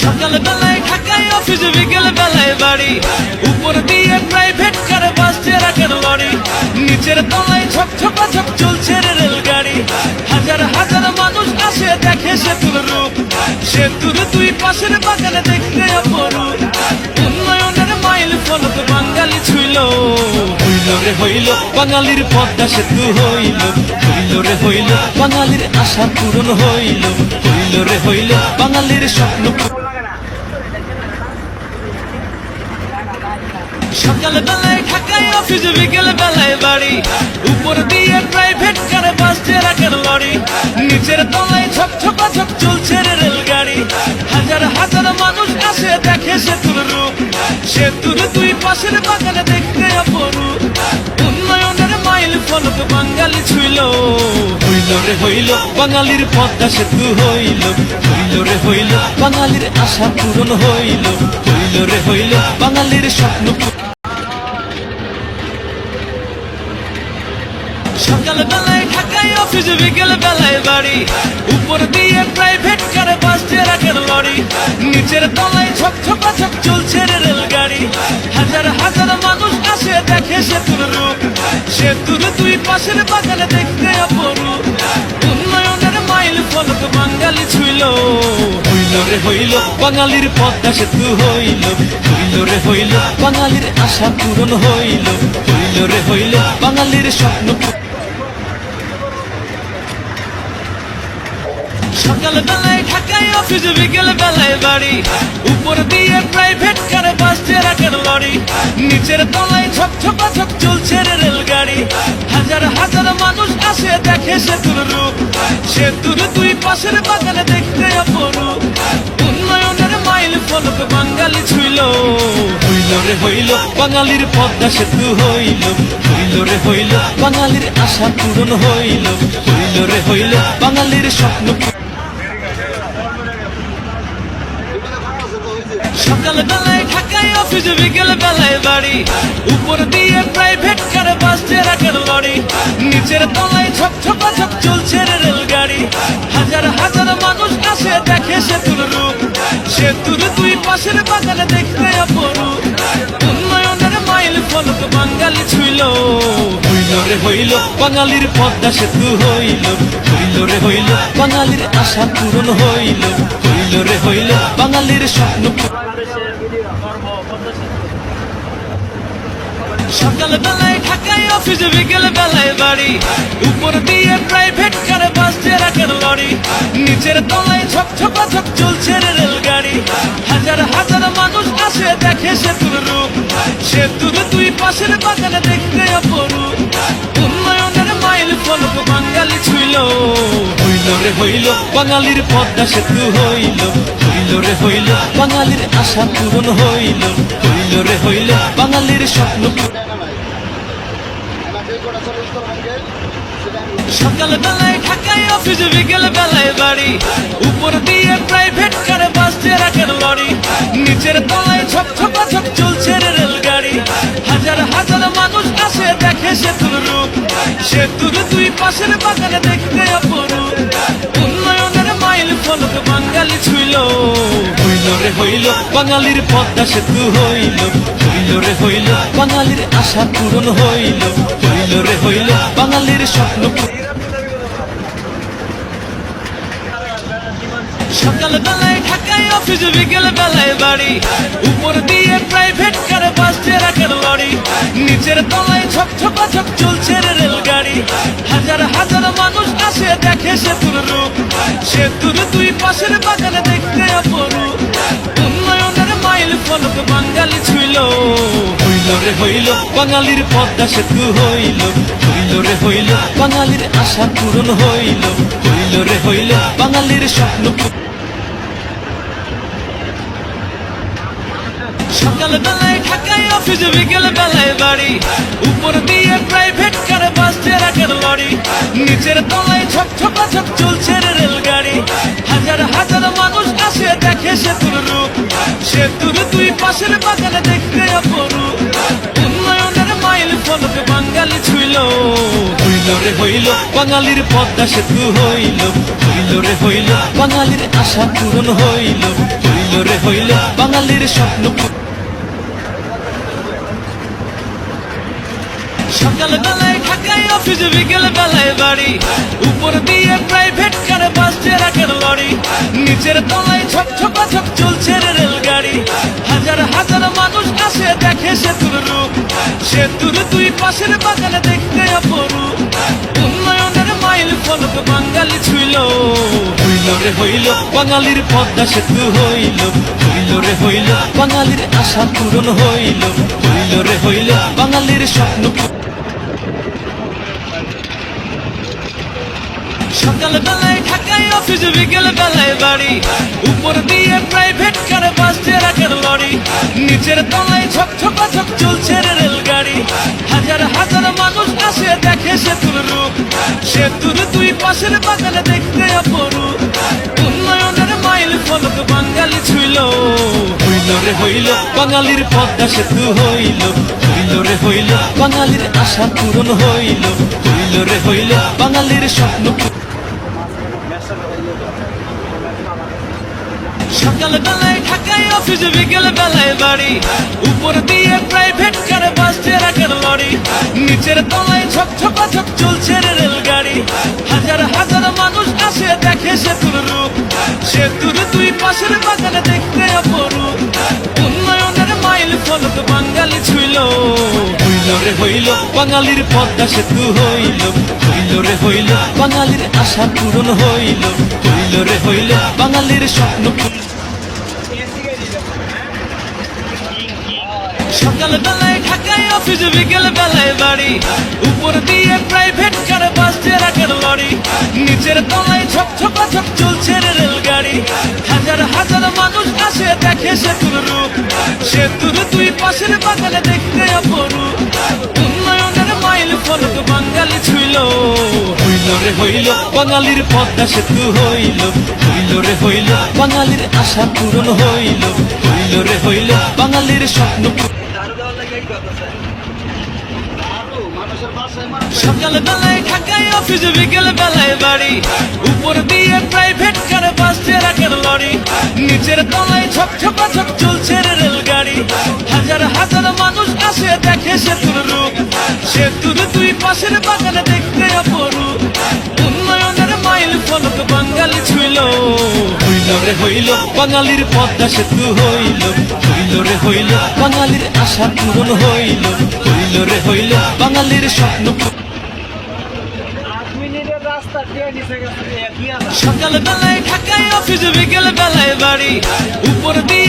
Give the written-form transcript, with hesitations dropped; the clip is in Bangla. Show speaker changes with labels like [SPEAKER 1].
[SPEAKER 1] সকাল বেলায় ঢাকায় অফিস, বিকেল বেলায় বাড়ি, উপর দিয়ে প্রাইভেট কার বাস ট্রাকের লরি, নিচের তলায় ঝকঝকাঝক চলছে রেলগাড়ি। হাজার হাজার মানুষ আসে দেখে সেতুর রূপ, সেতুর দুই পাশের বাগানে দেখতে অপরূপ। উন্নয়নের মাইল ফলক বাঙালি ছুইল, হইল রে হইল বাঙালির পদ্মা সেতু হইল, হইল রে হইল বাঙালির আশা পূরণ হইল, হইল রে হইল বাঙালির স্বপ্ন। সকাল বেলায় ঢাকায় অফিস, বিকেল বেলায় বাড়ি, উপর দিয়ে প্রাইভেট কার বাস ট্রাকের লরি, নিচের তলায় ঝকঝকাঝক চলছে রেলগাড়ি। হাজার হাজার মানুষ আসে দেখে সেতুর রূপ, সেতুর দুই পাশের বাগানে দেখতে অপরূপ। উন্নয়নের মাইল ফলক বাঙালি ছুইল, হইল রে হইল বাঙালির পদ্মা সেতু হইল, হইল রে হইল বাঙালির আশা পূরণ হইল, হইল রে হইল বাঙালির স্বপ্ন। সকাল বেলায় ঢাকায় অফিস, বিকেল বেলায় বাড়ি, উপর দিয়ে প্রাইভেট কার বাস ট্রাকের লরি, নিচের তলায় ঝকঝকাঝক চলছে রেলগাড়ি। হাজার হাজার মানুষ আসে দেখে সেতুর রূপ, সেতুর দুই পাশের বাগানে দেখতে অপরূপ। উন্নয়নের মাইল ফলক বাঙালি ছুইল, হইল রে হইল বাঙালির পদ্মা সেতু হইল, হইল রে হইল বাঙালির আশা পূরণ হইল, হইল রে হইল বাঙালির স্বপ্ন। সকাল বেলায় ঢাকায় অফিস, বিকেল বেলায় বাড়ি, উপর দিয়ে প্রাইভেট কার বাস ট্রাকের লরি, নিচের তলায় ঝকঝকাঝক চলছে রেলগাড়ি। হাজার হাজার মানুষ আসে দেখে সেতুর রূপ, সেতুর দুই পাশের বাগানে দেখতে অপরূপ। উন্নয়নের মাইল ফলক বাঙালি ছুইল, হইল রে হইল বাঙালির পদ্মা সেতু হইল, হইল রে হইল বাঙালির আশা পূরণ হইল, হইল রে হইল বাঙালির স্বপ্ন। সকাল বেলায় ঢাকায় অফিস, বিকেল বেলায় বাড়ি, উপর দিয়ে প্রাইভেট কার বাস ট্রাকের লরি, নিচের তলায় ঝকঝকাঝক চলছে রেলগাড়ি। হাজার হাজার মানুষ আসে দেখে সেতুর রূপ, সেতুর দুই পাশের বাগানে দেখতে অপরূপ। উন্নয়নের মাইল ফলক বাঙালি ছুইল, হইল রে হইল বাঙালির পদ্মা সেতু হইল, হইল রে হইল বাঙালির আশা পূরণ হইল, হইল রে হইল বাঙালির স্বপ্ন। সকাল বেলায় ঢাকায় অফিস, বিকেল বেলায় বাড়ি, উপর দিয়ে প্রাইভেট কার বাস ট্রাকের লরি, নিচের তলায় ঝকঝকাঝক চলছে রেলগাড়ি। হাজার হাজার মানুষ আসে দেখে সেতুর রূপ, সেতুর দুই পাশের বাগানে দেখতে অপরূপ। উন্নয়নের মাইল ফলক বাঙালি ছুইল, হইল রে হইল বাঙালির পদ্মা সেতু হইল, হইল রে হইল বাঙালির আশা পূরণ হইল, হইল রে হইল বাঙালির স্বপ্ন। সকাল বেলায় ঢাকায় অফিস, বিকেল বেলায় বাড়ি, উপর দিয়ে প্রাইভেট কার বাস ট্রাকের লরি, নিচের তলায় ঝকঝকাঝক চলছে রেলগাড়ি। হাজার হাজার মানুষ আসে দেখে সেতুর রূপ, সেতুর দুই পাশের বাগানে দেখতে অপরূপ। উন্নয়নের মাইল ফলক বাঙালি ছুইল, হইল রে হইল বাঙালির পদ্মা সেতু হইল, হইল রে হইল বাঙালির আশা পূরণ হইল, হইল রে হইল বাঙালির স্বপ্ন। সকাল বেলায় ঢাকায় অফিস, বিকেল বেলায় বাড়ি, উপর দিয়ে প্রাইভেট কার বাস ট্রাকের লরি, নিচের তলায় ঝকঝকাঝক চলছে রেলগাড়ি। হাজার হাজার মানুষ আসে দেখে সেতুর রূপ, সেতুর দুই পাশের বাগানে দেখতে অপরূপ। উন্নয়নের মাইল ফলক বাঙালি ছুইল, হইল রে হইল বাঙালির পদ্মা সেতু হইল, হইল রে হইল বাঙালির আশা পূরণ হইল, হইল রে হইল বাঙালির স্বপ্ন। সকাল বেলায় ঢাকায় অফিস, বিকেল বেলায় বাড়ি, উপর দিয়ে প্রাইভেট কার বাস ট্রাকের লরি, নিচের তলায় ঝকঝকাঝক চলছে রেলগাড়ি। হাজার হাজার মানুষ আসে দেখে সেতুর রূপ, সেতুর দুই পাশের বাগানে দেখতে অপরূপ। উন্নয়নের মাইল ফলক বাঙালি ছুইল, হইল রে হইল বাঙালির পদ্মা সেতু হইল, হইল রে হইল বাঙালির আশা পূরণ হইল, হইল রে বাঙালির স্বপ্ন সকাল বেলায় ঢাকায় অফিস, বিকেল বেলায় বাড়ি, উপর দিয়ে প্রাইভেট কারে বাস ট্রাকের লরি, নিচের তলায় ঝকঝকাঝক চলছে রেলগাড়ি। হাজার হাজার মানুষ আসে দেখে সেতুর রূপ, সেতুর দুই পাশের বাগানে দেখতে অপরূপ। উন্নয়নের মাইল ফলক বাঙালি ছুইল, হইল রে হইল বাঙালির পদ্মা সেতু হইল, হইল রে হইল বাঙালির আশা পূরণ হইল, হইল রে হইল বাঙালির স্বপ্ন। সকাল বেলায় ঢাকায় অফিস, বিকেল বেলায় বাড়ি, উপর দিয়ে প্রাইভেট কারে বাস ট্রাকের লরি, নিচের তলায় ঝকঝকাঝক চলছে রেলগাড়ি। হাজার হাজার মানুষ আসে দেখে সেতুর রূপ, সেতুর দুই পাশের বাগানে দেখতে অপরূপ। উন্নয়নের মাইল ফলক বাঙালি ছুইল, হইল রে হইল বাঙালির পদ্মা সেতু হইল, হইল রে হইল বাঙালির আশা পূরণ হইল, হইল রে হইল বাঙালির স্বপ্ন। সকাল বেলায় ঢাকায় অফিস, বিকেল বেলায় বাড়ি, উপর দিয়ে প্রাইভেট কারে বাস ট্রাকের লরি, নিচের তলায় ঝকঝকাঝক চলছে রেলগাড়ি। হাজার হাজার মানুষ আসে দেখে সেতুর রূপ, সেতুর দুই পাশের বাগানে দেখতে অপরূপ। উন্নয়নের মাইল ফলক বাঙালি ছুইল, হইল রে হইল বাঙালির পদ্মা সেতু হইল, হইল রে হইল বাঙালির আশা পূরণ হইল, হইল রে হইল বাঙালির স্বপ্ন। সকাল বেলায় ঢাকায় অফিস, বিকেল বেলায় বাড়ি, উপর দিয়ে প্রাইভেট কারে বাস ট্রাকের লরি, নিচের তলায় ঝকঝকাঝক চলছে রেলগাড়ি। হাজার হাজার মানুষ আসে দেখে সেতুর রূপ, সেতুর দুই পাশের বাগানে দেখতে অপরূপ। উন্নয়নের মাইল ফলক বাঙালি ছুইল, হইল রে হইল বাঙালির পদ্মা সেতু হইল, হইল রে হইল বাঙালির আশা পূরণ হইল, হইল রে হইল বাঙালির স্বপ্ন। সকাল বেলায় ঢাকায় অফিস, বিকেল বেলায় বাড়ি, উপর দিয়ে প্রাইভেট কারে বাস ট্রাকের লরি, নিচের তলায় ঝকঝকাঝক চলছে রেলগাড়ি। হাজার হাজার মানুষ আসে দেখে সেতুর রূপ, সেতুর দুই পাশের বাগানে দেখতে অপরূপ। উন্নয়নের মাইল ফলক বাঙালি ছুইল, হইল রে হইল বাঙালির পদ্মা সেতু হইল, হইল রে হইল বাঙালির আশা পূরণ হইল, হইল রে হইল বাঙালির স্বপ্ন। সকাল বেলায় ঢাকায় অফিস, বিকেল বেলায় বাড়ি, উপর দিয়ে